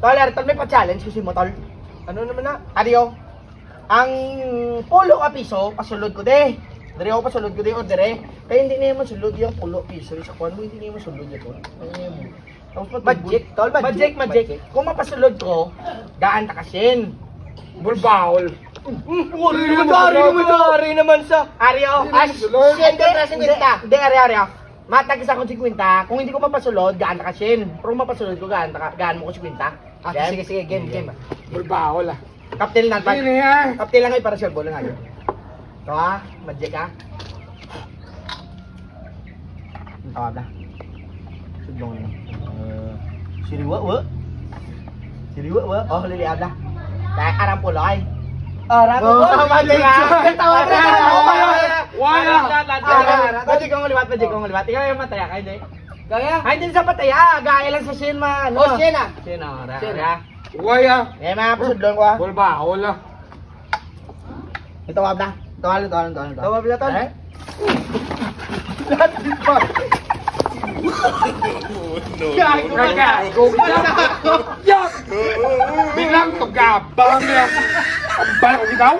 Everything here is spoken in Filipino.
Tol, tol, may pa-challenge kasi mo, tol. Ano naman na? Adio, ang pulo ka piso, pasulod ko de. Dire ako pasulod ko de o dire. Kaya hindi na yung masulod yung pulo piso. Sa kuwan mo, hindi na yung masulod yun, tol. Tapos budget, tol, budget. Kung mapasulod ko, gaan ta kasin. Bulbaol. Ari naman sa. Ario, as. Hindi, Ario. Matagis ako 50. Kung hindi ko mapasulod, gaan ta kasin. Pero kung mapasulod ko, gaan mo ko 50. Sige, game. Bulbaol ah. Kaptil na pa. Sino yan? Kaptil lang ay para share ball lang ayo. Ito ha, magic ha. Tawag na. Sudlong na. Siriwa. Oh, liliab na. Kaya arang pulay. Arang pulay. Magic ha. Tawag na. Wala. Magic kong liwat. Ikaw yung mataya ka, hindi? Kaya? Ay, hindi sa pataya. Gaya lang sa Shin man. Oh, Shin ah. Shin ah. Wala. Eh, mga pasudlong ko ha. Bulbaol ah. Ito wab na. Tawag na. Tawag na tol. Biglang tugabang niya. Ang bala ko bitaw.